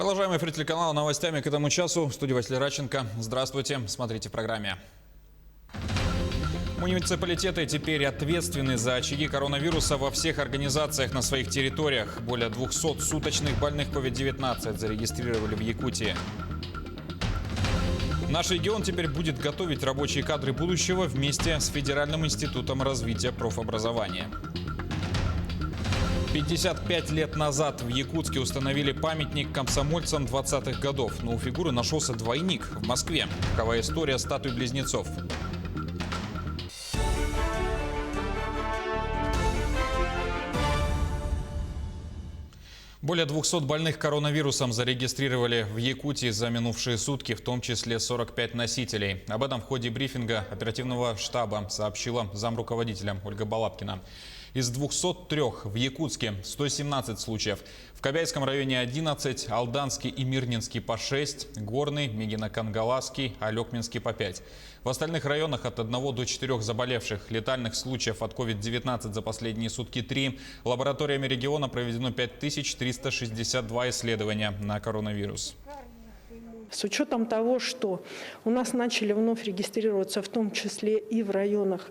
Продолжаем эфир телеканала новостями к этому часу. В студии Василий Радченко. Здравствуйте. Смотрите в программе. Муниципалитеты теперь ответственны за очаги коронавируса во всех организациях на своих территориях. Более 200 суточных больных COVID-19 зарегистрировали в Якутии. Наш регион теперь будет готовить рабочие кадры будущего вместе с Федеральным институтом развития профобразования. 55 лет назад в Якутске установили памятник комсомольцам 20-х годов. Но у фигуры нашелся двойник в Москве. Какова история статуи близнецов? Более 200 больных коронавирусом зарегистрировали в Якутии за минувшие сутки, в том числе 45 носителей. Об этом в ходе брифинга оперативного штаба сообщила замруководителя Ольга Балабкина. Из 203 в Якутске 117 случаев. В Кобяйском районе 11, Алданский и Мирнинский по 6, Горный, Мегино-Кангаласский, Алекминский по 5. В остальных районах от 1 до 4 заболевших. Летальных случаев от COVID-19 за последние сутки 3. Лабораториями региона проведено 5362 исследования на коронавирус. С учетом того, что у нас начали вновь регистрироваться, в том числе и в районах,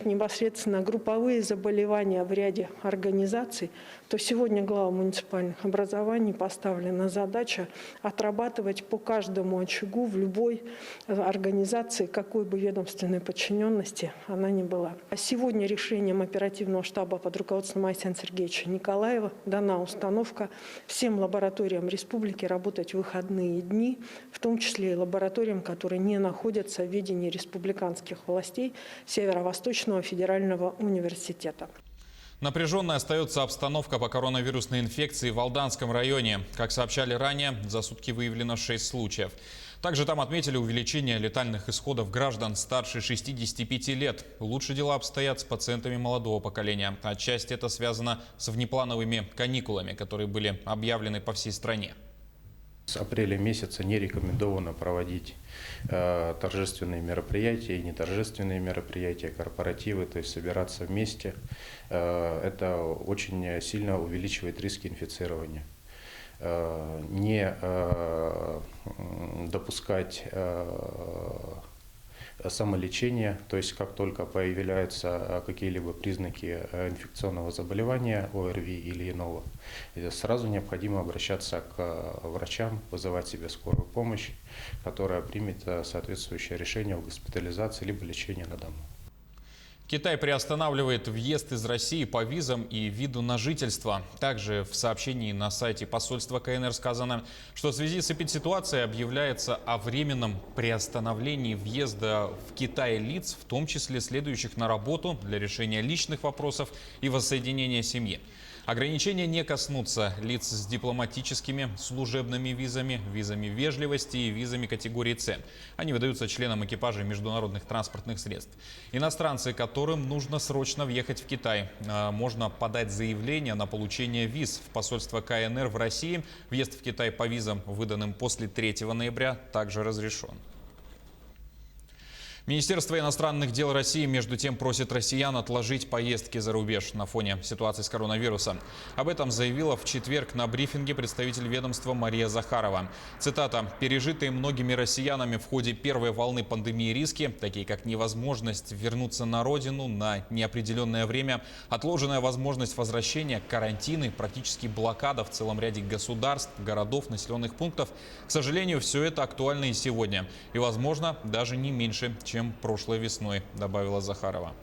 непосредственно групповые заболевания в ряде организаций, то сегодня главам муниципальных образований поставлена задача отрабатывать по каждому очагу в любой организации, какой бы ведомственной подчиненности она ни была. Сегодня решением оперативного штаба под руководством Александра Сергеевича Николаева дана установка всем лабораториям республики работать в выходные дни, в том числе и лабораториям, которые не находятся в ведении республиканских властей Северо-Восточного федерального университета. Напряженной остается обстановка по коронавирусной инфекции в Алданском районе. Как сообщали ранее, за сутки выявлено 6 случаев. Также там отметили увеличение летальных исходов граждан старше 65 лет. Лучше дела обстоят с пациентами молодого поколения. Отчасти это связано с внеплановыми каникулами, которые были объявлены по всей стране. С апреля месяца не рекомендовано проводить торжественные мероприятия и неторжественные мероприятия, корпоративы, то есть собираться вместе. Это очень сильно увеличивает риски инфицирования. Не допускать самолечение, то есть как только появляются какие-либо признаки инфекционного заболевания, ОРВИ или иного, сразу необходимо обращаться к врачам, вызывать себе скорую помощь, которая примет соответствующее решение о госпитализации либо лечении на дому. Китай приостанавливает въезд из России по визам и виду на жительство. Также в сообщении на сайте посольства КНР сказано, что в связи с эпидситуацией объявляется о временном приостановлении въезда в Китай лиц, в том числе следующих на работу для решения личных вопросов и воссоединения семьи. Ограничения не коснутся лиц с дипломатическими, служебными визами, визами вежливости и визами категории С. Они выдаются членам экипажа международных транспортных средств. Иностранцы, которым нужно срочно въехать в Китай, можно подать заявление на получение виз в посольство КНР в России. Въезд в Китай по визам, выданным после 3 ноября, также разрешен. Министерство иностранных дел России, между тем, просит россиян отложить поездки за рубеж на фоне ситуации с коронавирусом. Об этом заявила в четверг на брифинге представитель ведомства Мария Захарова. Цитата: «Пережитые многими россиянами в ходе первой волны пандемии риски, такие как невозможность вернуться на родину на неопределенное время, отложенная возможность возвращения, карантины, практически блокада в целом ряде государств, городов, населенных пунктов, к сожалению, все это актуально и сегодня. И, возможно, даже не меньше, чем прошлой весной», добавила Захарова.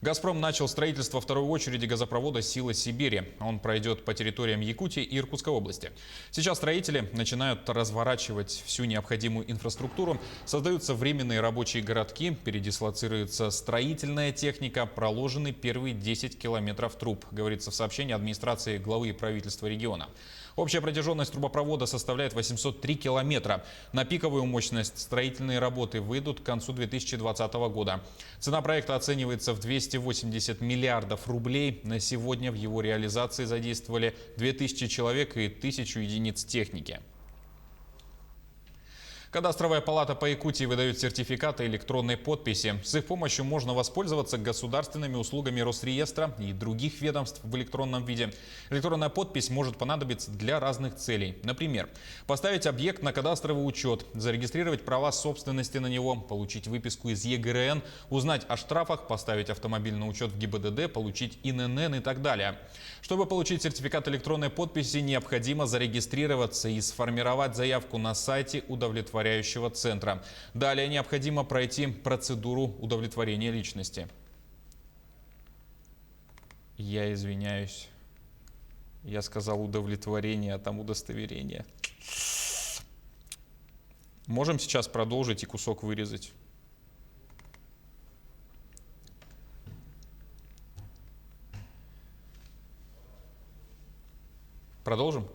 «Газпром» начал строительство второй очереди газопровода «Сила Сибири». Он пройдет по территориям Якутии и Иркутской области. Сейчас строители начинают разворачивать всю необходимую инфраструктуру. Создаются временные рабочие городки, передислоцируется строительная техника, проложены первые 10 километров труб, говорится в сообщении администрации главы правительства региона. Общая протяженность трубопровода составляет 803 километра. На пиковую мощность строительные работы выйдут к концу 2020 года. Цена проекта оценивается в 280 миллиардов рублей. На сегодня в его реализации задействовали 2000 человек и 1000 единиц техники. Кадастровая палата по Якутии выдает сертификаты электронной подписи. С их помощью можно воспользоваться государственными услугами Росреестра и других ведомств в электронном виде. Электронная подпись может понадобиться для разных целей. Например, поставить объект на кадастровый учет, зарегистрировать права собственности на него, получить выписку из ЕГРН, узнать о штрафах, поставить автомобиль на учет в ГИБДД, получить ИНН и так далее. Чтобы получить сертификат электронной подписи, необходимо зарегистрироваться и сформировать заявку на сайте удовлетворяющего центра. Далее необходимо пройти процедуру удовлетворения личности. Я извиняюсь. Я сказал удовлетворение, а там удостоверение. Можем сейчас продолжить и кусок вырезать. Продолжим?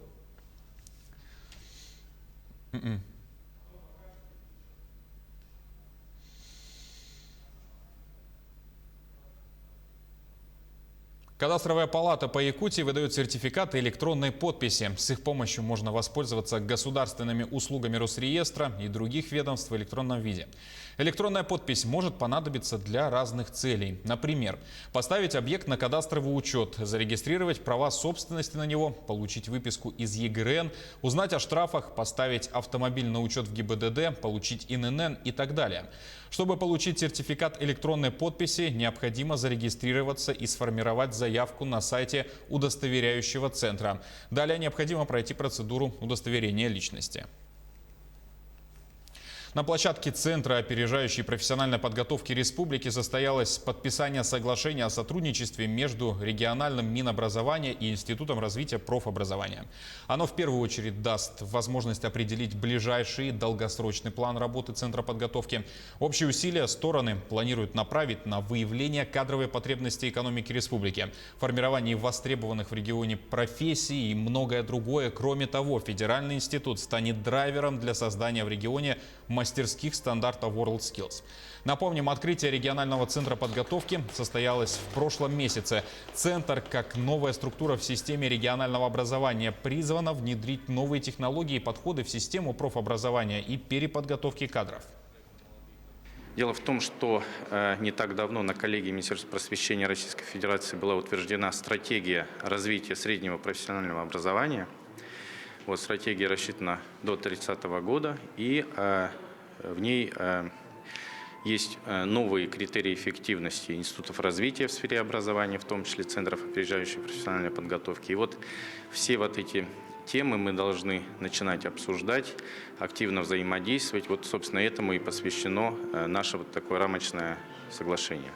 Кадастровая палата по Якутии выдает сертификаты электронной подписи. С их помощью можно воспользоваться государственными услугами Росреестра и других ведомств в электронном виде. Электронная подпись может понадобиться для разных целей. Например, поставить объект на кадастровый учет, зарегистрировать права собственности на него, получить выписку из ЕГРН, узнать о штрафах, поставить автомобиль на учет в ГИБДД, получить ИНН и так далее. Чтобы получить сертификат электронной подписи, необходимо зарегистрироваться и сформировать заявку на сайте удостоверяющего центра. Далее необходимо пройти процедуру удостоверения личности. На площадке Центра опережающей профессиональной подготовки республики состоялось подписание соглашения о сотрудничестве между региональным Минобразования и Институтом развития профобразования. Оно в первую очередь даст возможность определить ближайший долгосрочный план работы Центра подготовки. Общие усилия стороны планируют направить на выявление кадровой потребности экономики республики, формирование востребованных в регионе профессий и многое другое. Кроме того, Федеральный институт станет драйвером для создания в регионе мастерских стандартов WorldSkills. Напомним, открытие регионального центра подготовки состоялось в прошлом месяце. Центр, как новая структура в системе регионального образования, призвана внедрить новые технологии и подходы в систему профобразования и переподготовки кадров. Дело в том, что не так давно на коллегии Министерства просвещения Российской Федерации была утверждена стратегия развития среднего профессионального образования. Вот, стратегия рассчитана до 30 года, и в ней есть новые критерии эффективности институтов развития в сфере образования, в том числе центров опережающей профессиональной подготовки. И вот все вот эти темы мы должны начинать обсуждать, активно взаимодействовать. Вот, собственно, этому и посвящено наше вот такое рамочное соглашение.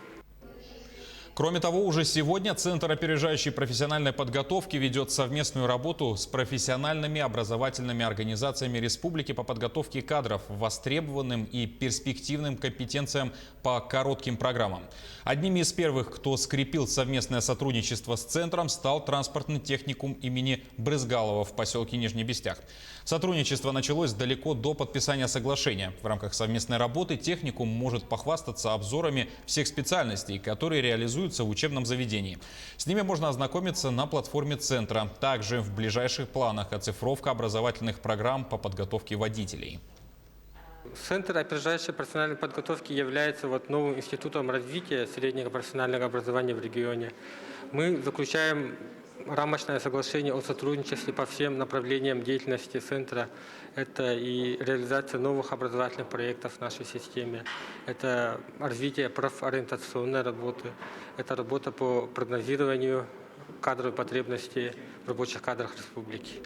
Кроме того, уже сегодня Центр опережающей профессиональной подготовки ведет совместную работу с профессиональными образовательными организациями республики по подготовке кадров, востребованным и перспективным компетенциям по коротким программам. Одними из первых, кто скрепил совместное сотрудничество с Центром, стал транспортный техникум имени Брызгалова в поселке Нижний Бестях. Сотрудничество началось далеко до подписания соглашения. В рамках совместной работы техникум может похвастаться обзорами всех специальностей, которые реализуются в учебном заведении. С ними можно ознакомиться на платформе Центра. Также в ближайших планах оцифровка образовательных программ по подготовке водителей. Центр опережающей профессиональной подготовки является новым институтом развития среднего профессионального образования в регионе. Мы заключаем рамочное соглашение о сотрудничестве по всем направлениям деятельности Центра. Это и реализация новых образовательных проектов в нашей системе, это развитие профориентационной работы, это работа по прогнозированию кадровой потребности в рабочих кадрах республики.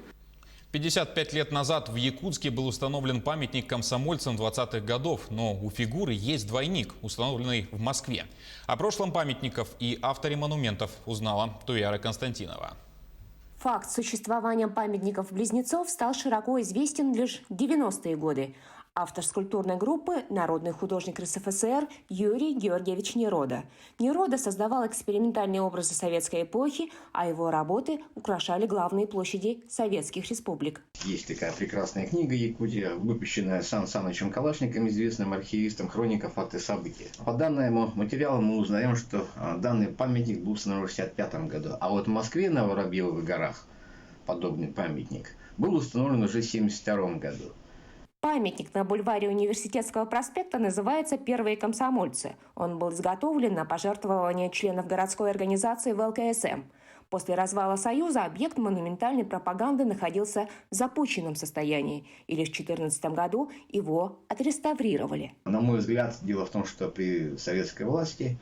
55 лет назад в Якутске был установлен памятник комсомольцам 20-х годов, но у фигуры есть двойник, установленный в Москве. О прошлом памятников и авторе монументов узнала Туяра Константинова. Факт существования памятников-близнецов стал широко известен лишь в 90-е годы. Автор скульптурной группы – народный художник РСФСР Юрий Георгиевич Нерода. Нерода создавал экспериментальные образы советской эпохи, а его работы украшали главные площади советских республик. Есть такая прекрасная книга «Якутия», выпущенная Сан Санычем Калашником, известным архивистом, хроника «Факты событий». По данному материалу мы узнаем, что данный памятник был установлен в 1965 году, а вот в Москве на Воробьевых горах подобный памятник был установлен уже в 1972 году. Памятник на бульваре Университетского проспекта называется «Первые комсомольцы». Он был изготовлен на пожертвование членов городской организации ВЛКСМ. После развала Союза объект монументальной пропаганды находился в запущенном состоянии, и лишь в 2014 году его отреставрировали. На мой взгляд, дело в том, что при советской власти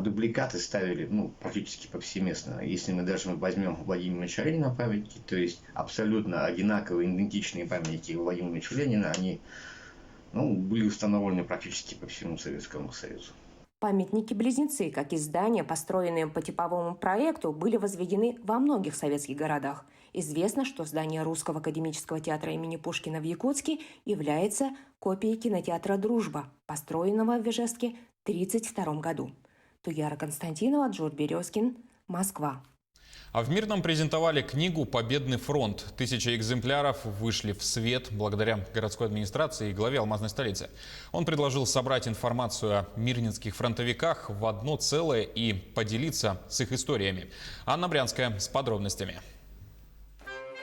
дубликаты ставили практически повсеместно. Если мы даже возьмем Владимира Ильича Ленина памятники, то есть абсолютно одинаковые, идентичные памятники Владимира Ильича Ленина, они были установлены практически по всему Советскому Союзу. Памятники-близнецы, как и здания, построенные по типовому проекту, были возведены во многих советских городах. Известно, что здание Русского академического театра имени Пушкина в Якутске является копией кинотеатра «Дружба», построенного в Ижевске в 1932 году. Туяра Константинова, Джур Березкин, Москва. А в Мирном презентовали книгу «Победный фронт». 1000 экземпляров вышли в свет благодаря городской администрации и главе алмазной столицы. Он предложил собрать информацию о мирнинских фронтовиках в одно целое и поделиться с их историями. Анна Брянская с подробностями.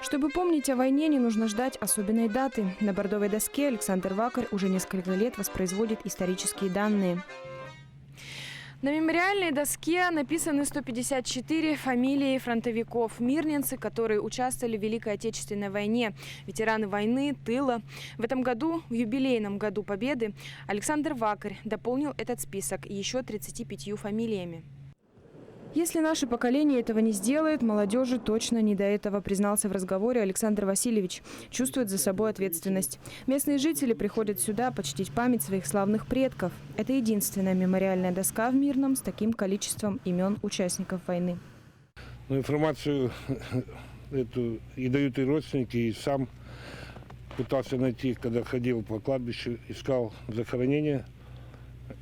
Чтобы помнить о войне, не нужно ждать особенной даты. На бордовой доске Александр Вакарь уже несколько лет воспроизводит исторические данные. На мемориальной доске написаны 154 фамилии фронтовиков, мирнинцы, которые участвовали в Великой Отечественной войне, ветераны войны, тыла. В этом году, в юбилейном году Победы, Александр Вакарь дополнил этот список еще 35 фамилиями. Если наше поколение этого не сделает, молодежи точно не до этого, признался в разговоре Александр Васильевич. Чувствует за собой ответственность. Местные жители приходят сюда почтить память своих славных предков. Это единственная мемориальная доска в Мирном с таким количеством имен участников войны. Информацию эту и дают и родственники, и сам пытался найти, когда ходил по кладбищу, искал захоронения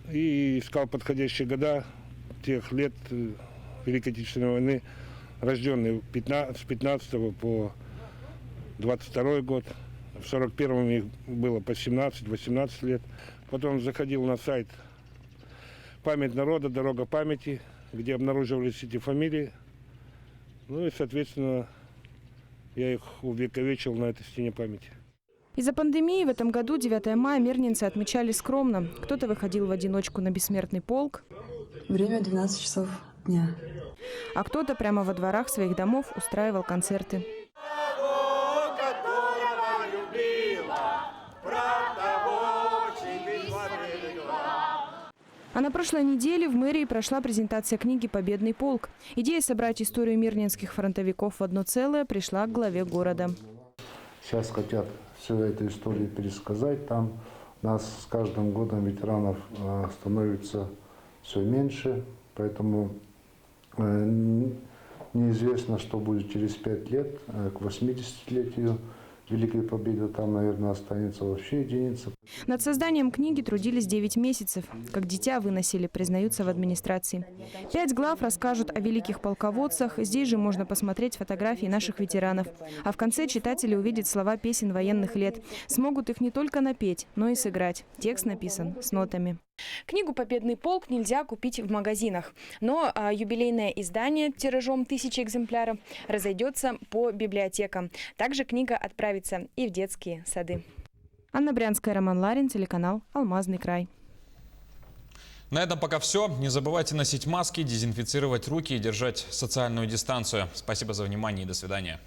и искал подходящие года тех лет Великой Отечественной войны, рожденные с 15 по 22 год. В 41-м их было по 17-18 лет. Потом заходил на сайт «Память народа. Дорога памяти», где обнаруживались эти фамилии. И, соответственно, я их увековечил на этой стене памяти. Из-за пандемии в этом году 9 мая мирнинцы отмечали скромно. Кто-то выходил в одиночку на бессмертный полк. Время 12 часов дня. А кто-то прямо во дворах своих домов устраивал концерты. А на прошлой неделе в мэрии прошла презентация книги «Победный полк». Идея собрать историю мирнинских фронтовиков в одно целое пришла к главе города. Сейчас хотят всю эту историю пересказать. Там нас с каждым годом ветеранов становится все меньше, поэтому неизвестно, что будет через 5 лет, к 80-летию Великой Победы, там, наверное, останется вообще единица. Над созданием книги трудились 9 месяцев. Как дитя выносили, признаются в администрации. 5 глав расскажут о великих полководцах. Здесь же можно посмотреть фотографии наших ветеранов. А в конце читатели увидят слова песен военных лет. Смогут их не только напеть, но и сыграть. Текст написан с нотами. Книгу «Победный полк» нельзя купить в магазинах, но юбилейное издание тиражом 1000 экземпляров разойдется по библиотекам. Также книга отправится и в детские сады. Анна Брянская, Роман Ларин, телеканал «Алмазный край». На этом пока все. Не забывайте носить маски, дезинфицировать руки и держать социальную дистанцию. Спасибо за внимание и до свидания.